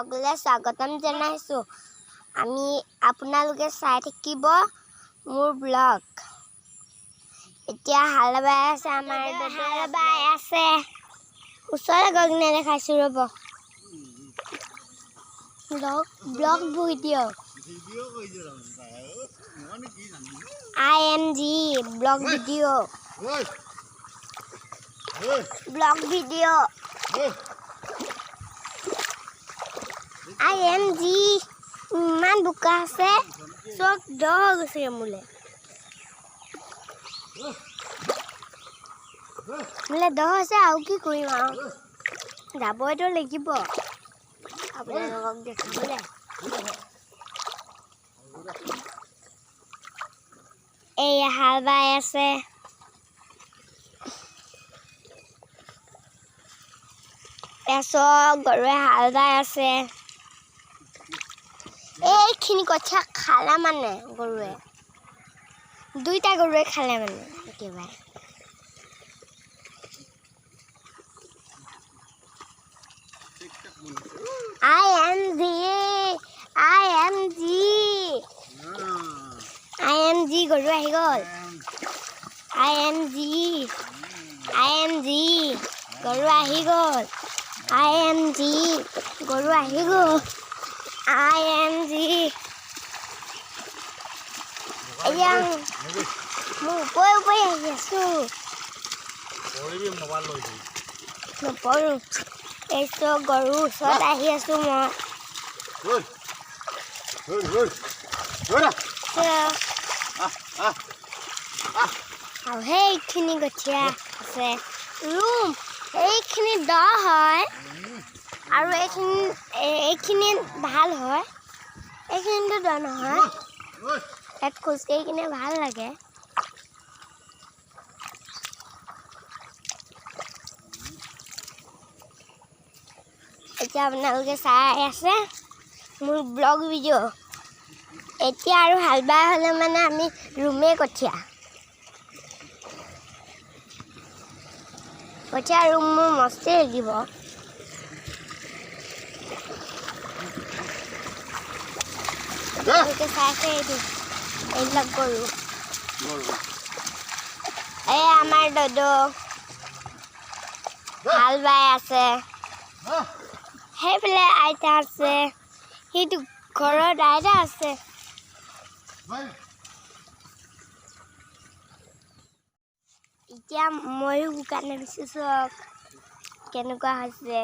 ব্লগলৈ স্বাগতম জনাইছোঁ। আমি আপোনালোকে চাই থাকিব মোৰ ব্লগ। এতিয়া হাল বাই আছে, আমাৰ হাল বাই আছে। ওচৰলৈ গৈ নেদেখাইছোঁ ৰ'ব। Blog video' IMG blog video' IMG ইমান বোকা আছে, চব দ হৈ গৈছে মোলে দ হৈছে। আৰু কি কৰিম আৰু যাবইতো লাগিব আপোনালোকক দেখাবলৈ। এয়া হাল বাই আছে। এচক গৰুৱে হাল বাই আছে। এইখিনি কঠীয়া খালে মানে গৰুৱে, দুইটা গৰুৱে খালে মানে একেবাৰে। IMG গৰু আহি গ'ল। IMG গৰু আহি গ'ল। IMG গৰু আহি গ'ল। IMG এয়া মোৰ ওপৰে আহি আছোঁ। নপৰোঁ, এই চব গৰুৰ ওচৰত আহি আছোঁ মই। আৰু সেইখিনি কঠীয়া আছে ৰুম, এইখিনি দ হয় আৰু এইখিনি ভাল হয়। এইখিনিতো দ নহয়, ইয়াত খোজকাঢ়ি কিনে ভাল লাগে। এতিয়া আপোনালোকে চাই আছে মোৰ ব্লগ ভিডিঅ'। এতিয়া আৰু হাল বাই হ'লে মানে আমি ৰুমেই কঠীয়া ৰুম মোৰ মস্তি লাগিব। চাইছে এইবিলাক গৰু। এই আমাৰ দদৌ হাল বাই আছে। সেইফালে আইতা আছে, সেইটো ঘৰত আইতা আছে। এতিয়া ময়ো বোকা নামিছোঁ, চক কেনেকুৱা হৈছে।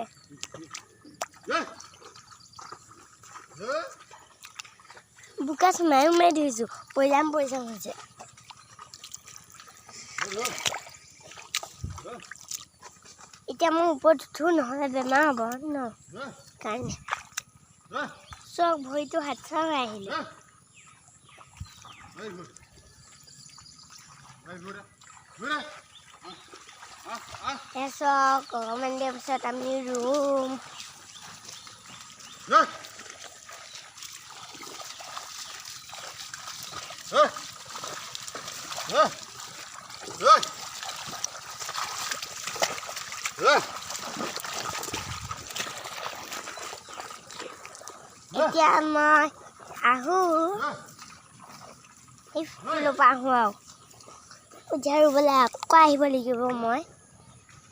বোকা সোমাই ধৰিছোঁ, পৈজাম হৈছে। এতিয়া মই ওপৰত উঠো, নহ'লে বেমাৰ হ'ব ন কাৰণে। চক ভৰিটো হাতছা হৈ আহিলে। চক অকণমান দিয়াৰ পিছত আমি ৰুম। এতিয়া মই আহোঁ, এইফালৰ পৰা আহোঁ আৰু কঠীয়া ৰুবলৈ আকৌ আহিব লাগিব মই।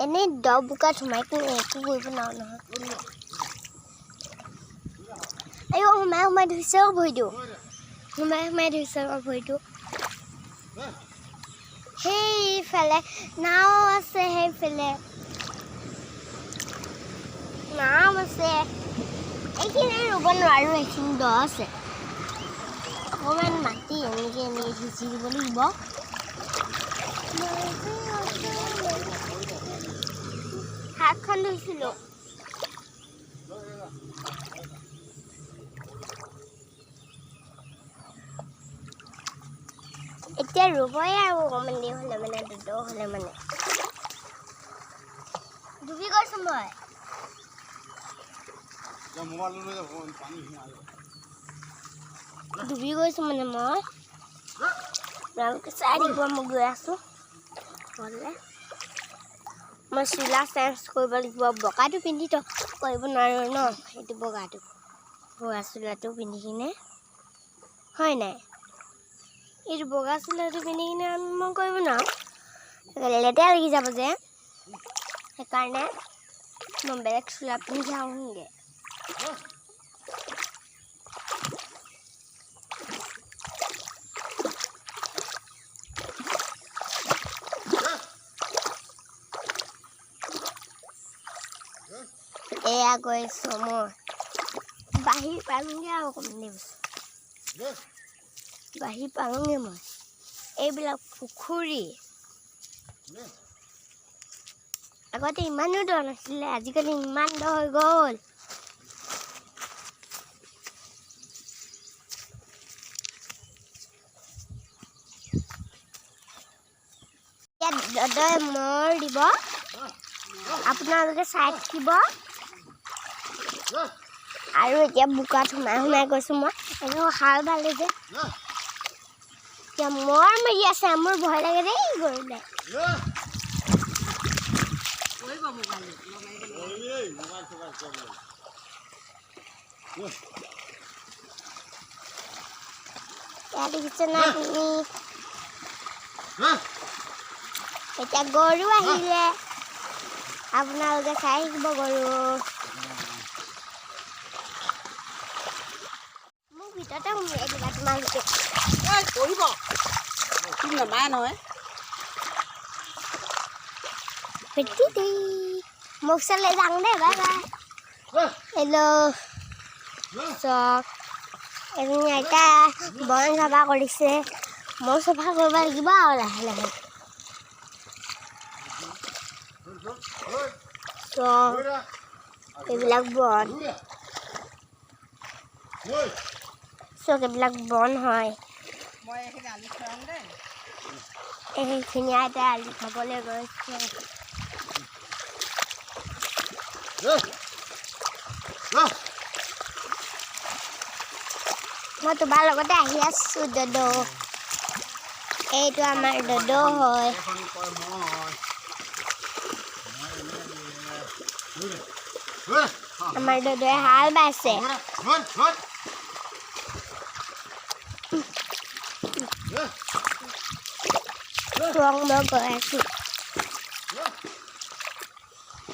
এনেই দ বোকাত সোমাই কিনে একো কৰিব নোৱাৰোঁ নহয়। সোমাই ধৰিছে আকৌ ভৰিটো, ভৰিটো। সেইফালে নাও আছে, সেইফালে নাও আছে। এইখিনি ৰুব নোৱাৰোঁ, এইখিনি দ আছে। অকণমান মাটি এনেকৈ সিঁচি দিব লাগিব। হাতখন ধুইছিলোঁ। এতিয়া ৰুবই আৰু অকণমান দেৰি হ'লে মানে, দদৌ হ'লে মানে। ডুবি গৈছোঁ মই। ডুবি গৈছোঁ মানে মই। আপোনালোকে চাই দিব, মই গৈ আছোঁ ঘৰলৈ। মই চোলা চেঞ্জ কৰিব লাগিব। বগাটো পিন্ধি কৰিব নোৱাৰোঁ ন, সেইটো বগাটো। বগা চোলাটো পিন্ধি কিনে হয় নাই এইটো বগা চোলাটো পিন্ধি কিনে মই কৰিব নোৱাৰোঁ লেতেৰা লাগি যাব যে সেইকাৰণে মই বেলেগ চোলা পিন্ধি যাওঁগৈ এয়া গৈছোঁ মই বাহিৰ পালোঁগৈ আৰু অকণমান বাহিৰ পালোঁগৈ মই এইবিলাক পুখুৰী আগতে ইমানো দ নাছিলে আজিকালি ইমান দ হৈ গ'ল ইয়াত দদই মৰ দিব আপোনালোকে চাই থাকিব আৰু এতিয়া বোকাত সোমাই গৈছোঁ মই এনেও হাল বালে যে এতিয়া মৰ মাৰি আছে মোৰ ভয় লাগে দেই গৰুলে ইয়াত দেখিছে না তুমি এতিয়া গৰু আহিলে আপোনালোকে চাই থাকিব গৰু মোক ভিতৰতে সোমাই দিবা তোমালোকে কৰিব তুমি নামায় নহয় পেটি দেই মোক চালে যাওঁ দে বাই বাই হেল্ল' চক এজনী আইতা বন চাফা কৰিছে মই চাফা কৰিব লাগিব আৰু লাহে লাহে চক এইবিলাক বন চক এইবিলাক বন হয় মই এইখিনি আলি খুৱাম দেই এইখিনি আইতা আলি খাবলৈ গৈছে মই তোমাৰ লগতে আহি আছোঁ দদ এইটো আমাৰ দদ হয় আমাৰ দদয়ে হাল বাইছে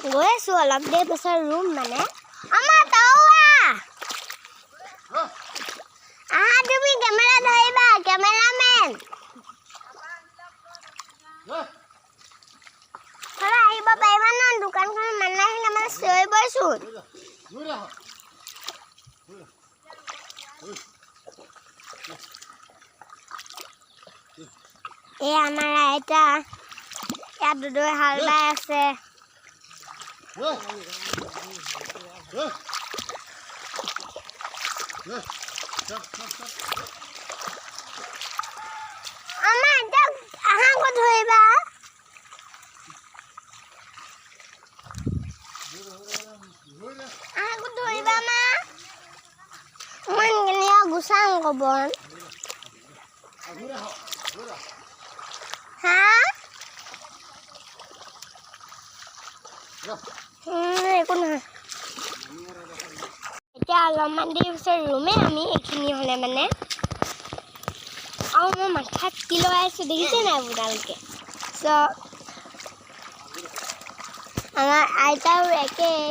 গৈ আছোঁ অলপ দেৰি পিছত ৰুম মানে আমাৰ তুমি কেমেৰা ধৰিবা কেমেৰামেন আহিব পাৰিবা ন দোকানখনত মানুহ আহিলে মানে চিঞৰিবচোন এই আমাৰ আইতা ইয়াত দদৈ হাল বাই আছে আমাৰ আইতা আহা ক'ত ধৰিবা আহা ক'ত ধৰিবা মা মই কেনেকৈ গুচাম কবন হা একো নহয় এতিয়া অলপমান দেৰি পিছত ৰুমে আমি এইখিনি হ'লে মানে আৰু মই মাথাত কি লগাইছোঁ দেখিছে নাই আপোনালোকে চ আমাৰ আইতাও একেই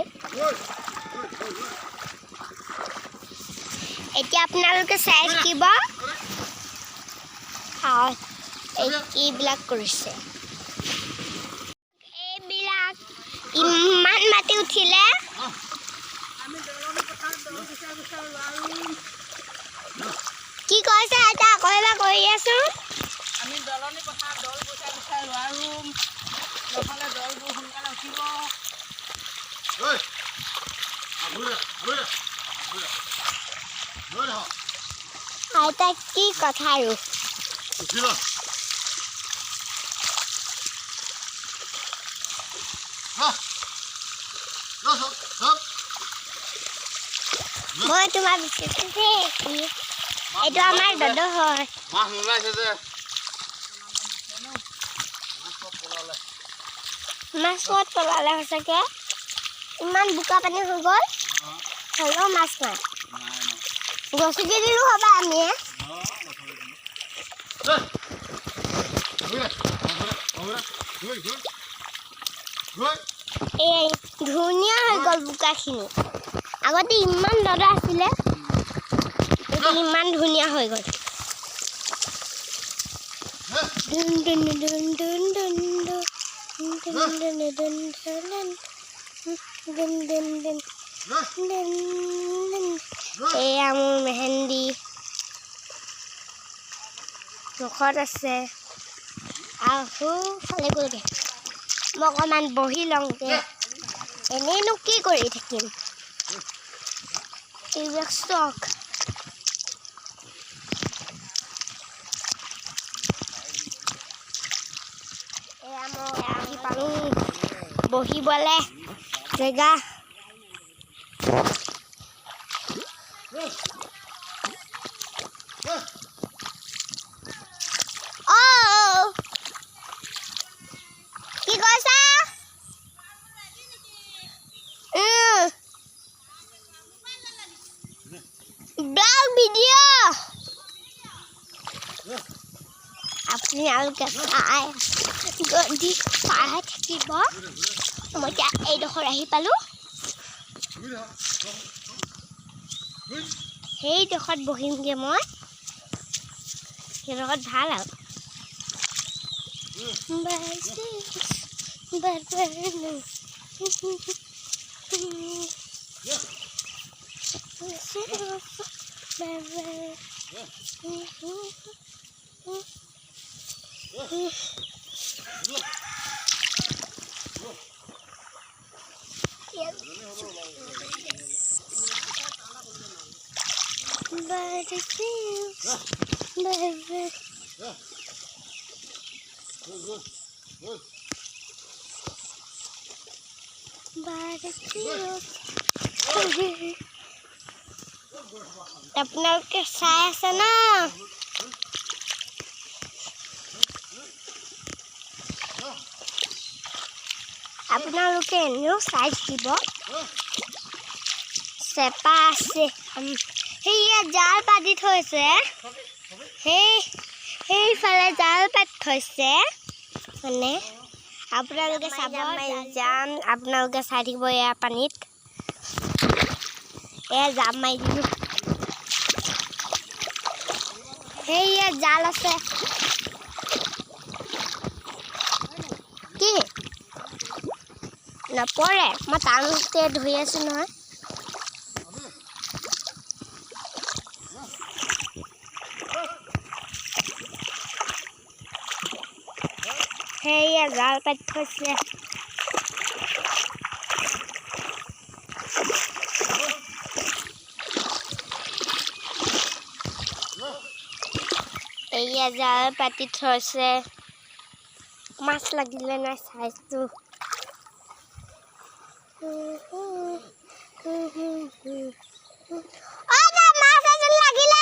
এতিয়া আপোনালোকে চাই থাকিব এইবিলাক কৰিছে এইবিলাক ইমান মাটি উঠিলে কি কৈছে আইতা আকৌ এবাৰ কৰি আছোঁ আমি দলনি পথাৰত দল গুচাই গুচাই ৰোৱা ৰুম নহ'লে দলবোৰ সোনকালে উঠিব আইতা কি কথা আৰু মই তোমাৰ বিচাৰিছোঁ এইটো আমাৰ দদ হয় মাছ ক'ত পলালে সঁচাকৈ ইমান বোকা পানী হৈ গ'ল হ'লেও মাছ নাই গছকি দিলোঁ হ'ব আমি এই ধুনীয়া হৈ গ'ল বোকাখিনি আগতে ইমান দদা আছিলে এতিয়া ইমান ধুনীয়া হৈ গ'ল এয়া মোৰ মেহেন্দি মুখত আছে আৰু ফালে গ'লগৈ মই অকণমান বহি লওঁগৈ এনেইনো কি কৰি থাকিম এইবিলাক চখ এয়া মই আহি পালোঁ বহিবলৈ জেগা কি কৈছা ব্লগ ভিডিঅ' আপোনালোকে চাই যদি চাই থাকিব মই এতিয়া এইডোখৰ আহি পালোঁ সেইডোখৰত বহিমগৈ মই সেইডোখৰত ভাল আৰু আপোনালোকে চাই আছে না আপোনালোকে এনেও চাই থাকিব চেপা আছে সেয়া জাল পাতি থৈছে সেইফালে জাল পাতি থৈছে মানে আপোনালোকে চাব যাম আপোনালোকে চাই থাকিব এয়া পানীত এয়া জাপ মাৰি দিলোঁ সেয়া জাল আছে কি নপৰে মই টানতে ধৰি আছোঁ নহয় সেয়া জাল পাতি থৈছে এয়া জাল পাতি থৈছে মাছ লাগিলে নাই চাইছোঁ মাছ এজন লাগিলে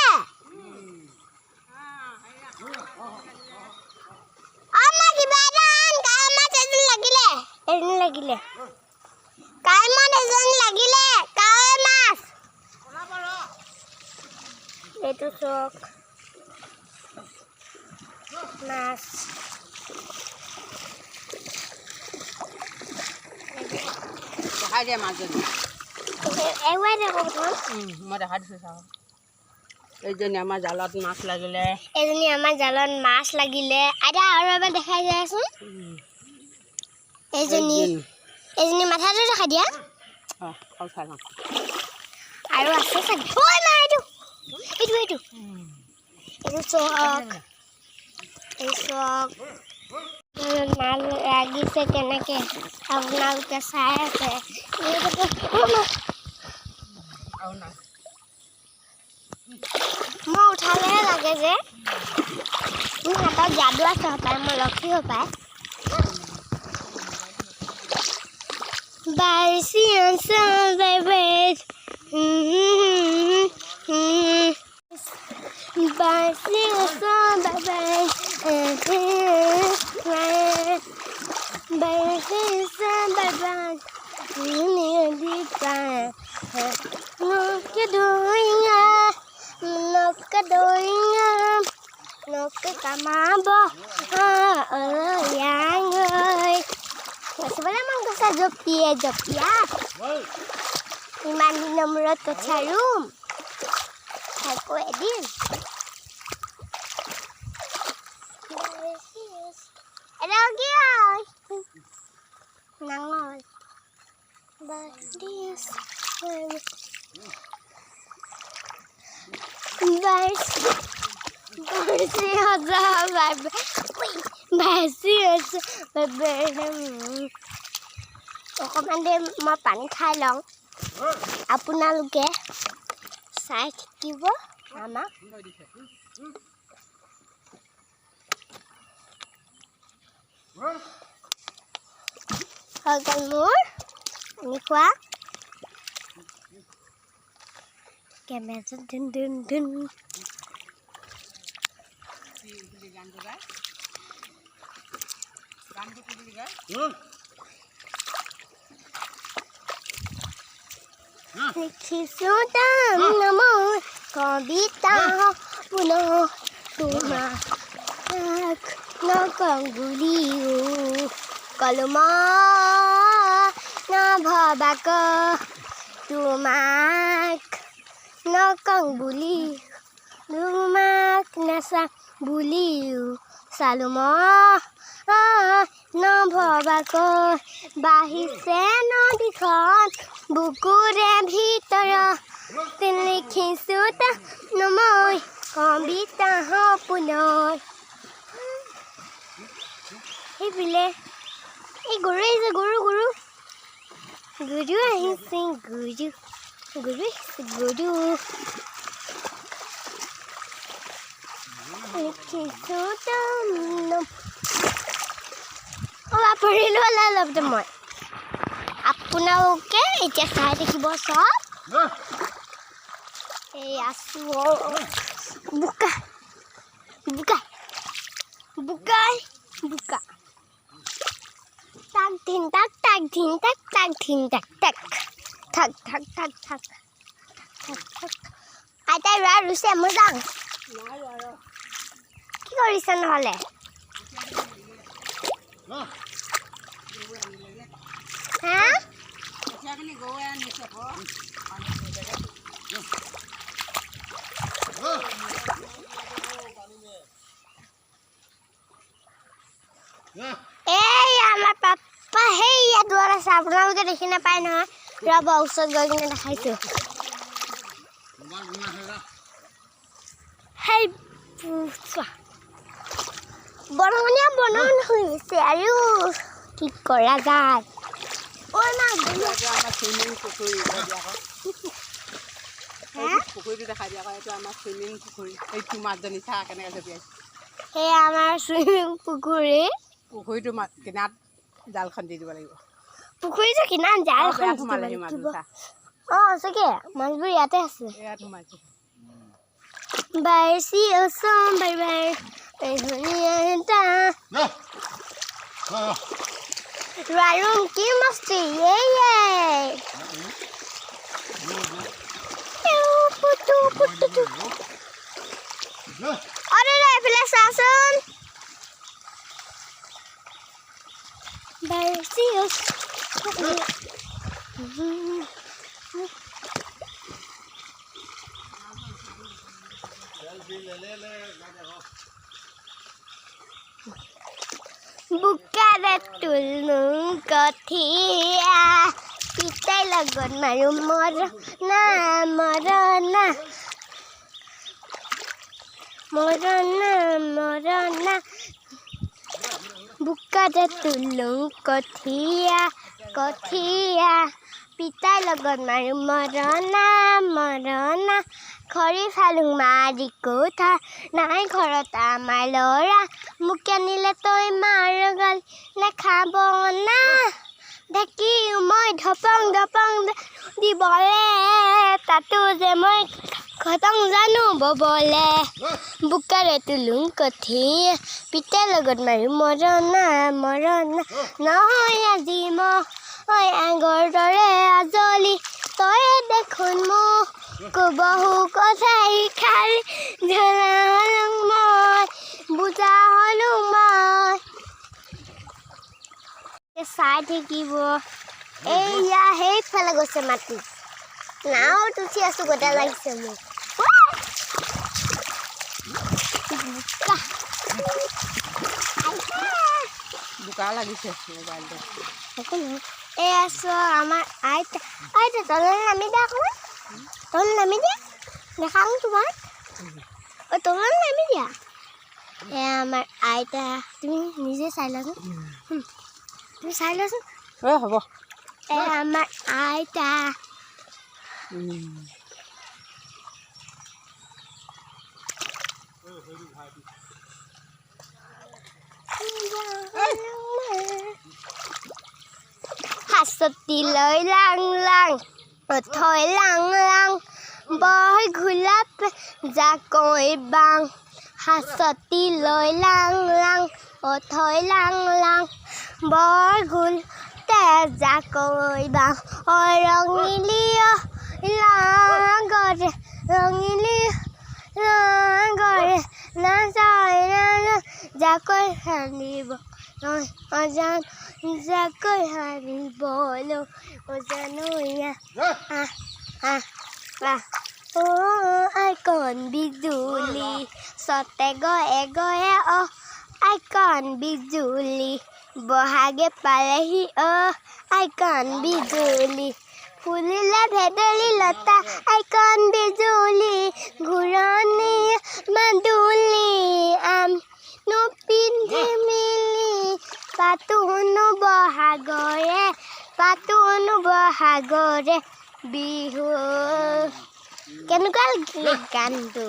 লাগিলে কাইমত এজন লাগিলে কাৱৈ মাছ এইটো চক মাছ দেখাই দিয়া মাছজনী এৱাই দেখোন মই দেখাই দিছোঁ চাওঁ এইজনী আমাৰ জালত মাছ লাগিলে এজনী আমাৰ জালত মাছ লাগিলে আইতা আৰু এবাৰ দেখাই দিয়াচোন এইজনী মাথাটো দেখাই দিয়া আৰু আছে চাগে এইটো চক এই চক মাছ লাগিছে কেনেকৈ আপোনালোকে চাই আছে মই উঠালেহে লাগে যে মোৰ হাতত যাদু আছে হপায় মই লক্ষী হপায় Barsi answer baby Barsi answer baby Barsi answer baby You need it No you doing dối nó cái cá má bò ở yang ơi sebenarnya mang bisa jopia Imani nomor ke carum aku edin ada lagi ya nangol badis অকণমান মই পানী খাই লওঁ আপোনালোকে চাই থাকিব আমাক হৈ গ'ল মোৰ পানী খোৱা কেমেৰাটো ধুন ধুন ধুন লিখিছো তাম নমো কবিতা পুনঃ তোমাক নকওঁ বুলিও কলম নভবাক তোমাক নকওঁ বুলি তোমাক নাচা বুলিও চালো নভবাক বাঢ়িছে নদীখন বুকুৰে ভিতৰত লিখিছো মই কবিতা সপোনৰ সেইফালে এই গৰু আহিছে গৰু গৰু গৰু আহিছে গৰু গৰু আহিছে গৰু লিখিছো পৰিলো অলপ মই আপোনালোকে এতিয়া চাই থাকিব চব এই আছো বোকা বোকা বোকাই বোকা তাক ধিন তাক তাক ধিন তাক তাক ধিন তাক তাক থাক থাক থাক থাক থাক আইতাই ৰোৱা ৰুইছে মই যাওঁ কি কৰিছে নহ'লে হা এই আমাৰ পাপা সেইয়া দুৱাৰ আছে আপোনালোকে দেখি নাপায় নহয় ৰ'ব ওচৰত গৈ কিনে দেখাইছোঁ সেই বনমনীয়া বনন হৈ গৈছে আৰু কি কৰা যায় পুখুৰীটো দেখাই দিয়া এইটো আমাৰ চুইমিং পুখুৰী এইটো মাছজনী চাহ কেনেকৈ জঁপিয়াইছে সেই আমাৰ চুইমিং পুখুৰী পুখুৰীটো কিনাৰত জালখন দি দিব লাগিব পুখুৰীটো কিনাৰত জালখন সোমালে সি মাছবোৰ চা অঁ সঁচাকৈ মাছবোৰ ইয়াতে আছে ইয়াত সোমাইছে বাইছি ওচম বাই বাই Rarum কি মস্তি পুতু পুতু আরে রে ফেলে শাসন বাইসিওস Bukara tulung kothia pitai lagon maru morona morona morona morona Bukara tulung kothia kothia pitai lagon maru morona morona Khori phalung mari kotha nai ঘৰত আমাৰ ল'ৰা মোক আনিলে তই মাৰ গাল নাখাব না দেখি মই ধপং ধপং দিবলে তাতো যে মই খতং জানো ববলে বুকাৰে তুলুং কঠি পিতাৰ লগত মাৰো মৰণা মৰণা নহয় আজি মই আগৰ দৰে আজলি তই দেখোন মোক বহু কথাই খালি ধৰা হলোঁ মই বুজা হলোঁ মই চাই থাকিব এইয়া সেইফালে গৈছে মাটি নাও উঠি আছোঁ গোটা লাগিছে মোক বোকা লাগিছে মোবাইলটো এই আছোঁ আমাৰ আইতা আইতা তললৈ নামি দিয়া অকণমান তললৈ নামি দিয়া দেখাওঁ তোমাক তললৈ নামি দিয়া এয়া আমাৰ আইতা তুমি নিজে চাই লোৱাচোন তুমি চাই লোৱাচোন হ'ব এয়া আমাৰ আইতা হাচতি লৈ লাং লাং থৈ লাং লাং বৈ ঘোলাপ জাকৈ বাং হাচতি লৈ লাং লাং থৈ লাং লাং বৰ ঘোল জাকৈ বাং ৰঙিলি লাঙৰে ৰঙিলি লাঙৰে নাযায় জাকৈ সানিব অজান জাকৈ সানিবলৈ অজানৈয়া আইকন বিজুলি চতে গয়ে গয়ে আইকন বিজুলি বহাগে পালেহি আইকন বিজুলি ফুলিলে ভেদেলি লতা আইকন বিজুলি ঘূৰণি মাদুলি আমনো পিন্ধি মিলি পাতোনো বহাগৰে বিহু কেনেকুৱা লাগিলে গানটো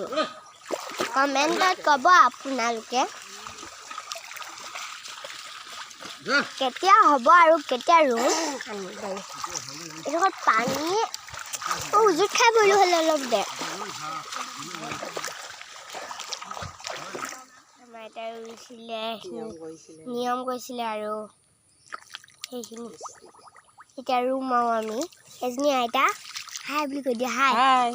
কমেণ্টত ক'ব আপোনালোকে কেতিয়া হ'ব আৰু কেতিয়া ৰুম এইডোখৰত পানী উজুত খাই বুলি হ'লে অলপ দে আমাৰ আইতাই ৰুইছিলে নিয়ম কৰিছিলে আৰু সেইখিনি এতিয়া ৰুম আৰু আমি এজনী আইতা হাই বুলি কৈ দিয়া হাই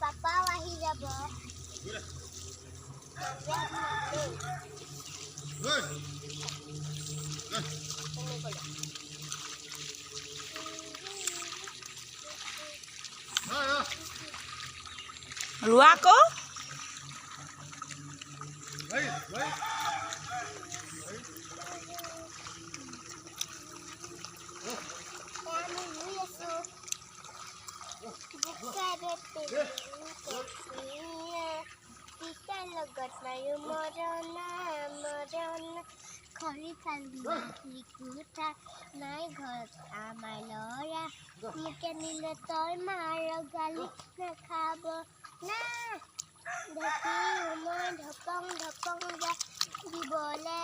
পাপাও আহি যাব ৰোৱা আকৌ লগত মাৰো মৰণা খৰি ফালি কুঠা নাই ঘৰত আমাৰ ল'ৰা মোকে নিলে তই মাৰ গালি নাখাব না দেখি মই ঢপং যা দিবলে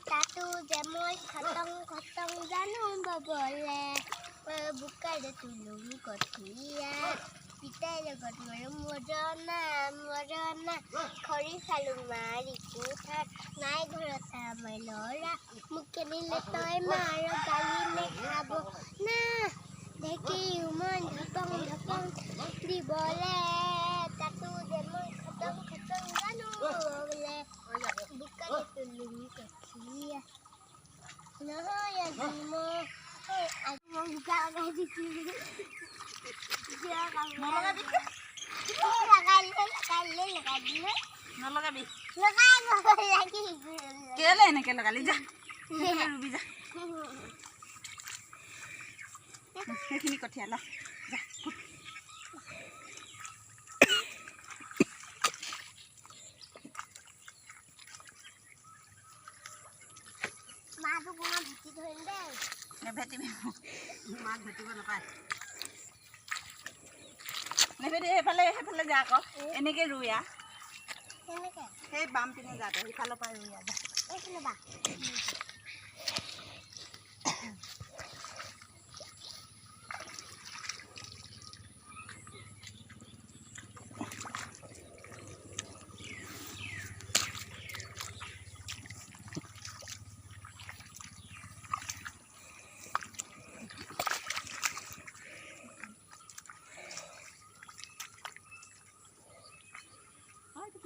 তাতো যে মই খতং জানো ববলে বোকাৰে তুলুম কঠীয়া পিতাই লগত মাৰো মৰণা খৰি খালো মাৰি কুঠাৰ নাই ঘৰত আমাৰ ল'ৰা মোকে নিলে তই মাৰ গালি নেখাব না দেখিও মই ঢপং দিবলে তাতো যে মই খতং জানো ববলে বোকাৰে তুলুম কঠীয়া নহয় আজি মই বোকা লগাই দিছিলোঁ নলগাবি কেলে এনেকে লগালি যা ৰুবি যা সেইখিনি কঠীয়া ল যা মাটো কোনো ভেটি ধৰিম দেই নেভেটিবি মাক ভেটিব নাপায় নেবেদি সেইফালে যা আকৌ এনেকৈ ৰুইয়া কেনেকৈ সেই বাম পিনে যাতে সিফালৰ পৰা ৰুইয়া যা এইফালে বা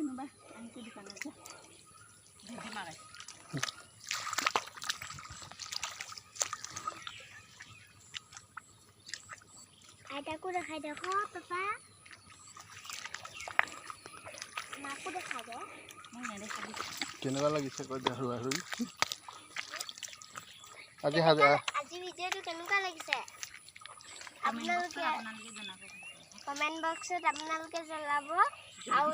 কোনোবা আনকি দোকানত যা ভেজি মাৰে আইতাকো দেখাই দেখো পাপা মাকো দেখাই দে মই নেদেখাবি কেনেকুৱা লাগিছে কৈ দিয়া ৰুই আজি ভিডিঅ'টো কেনেকুৱা লাগিছে আপোনালোকে জনাব কমেণ্ট বক্সত আপোনালোকে জনাব আৰু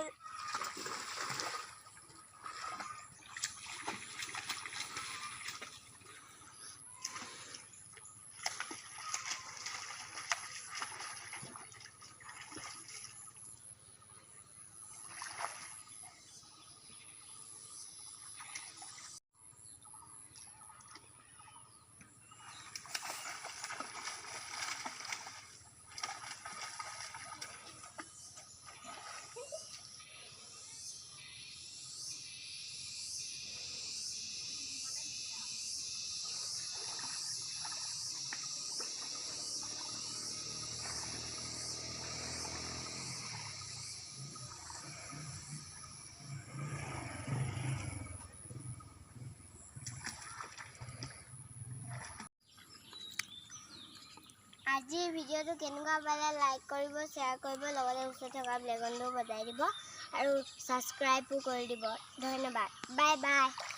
আজি ভিডিঅ'টো কেনেকুৱা পালে লাইক কৰিব শ্বেয়াৰ কৰিব লগতে ওচৰত থকা বেল আইকনটো বজাই দিব আৰু ছাবস্ক্ৰাইবো কৰি দিব ধন্যবাদ বাই বাই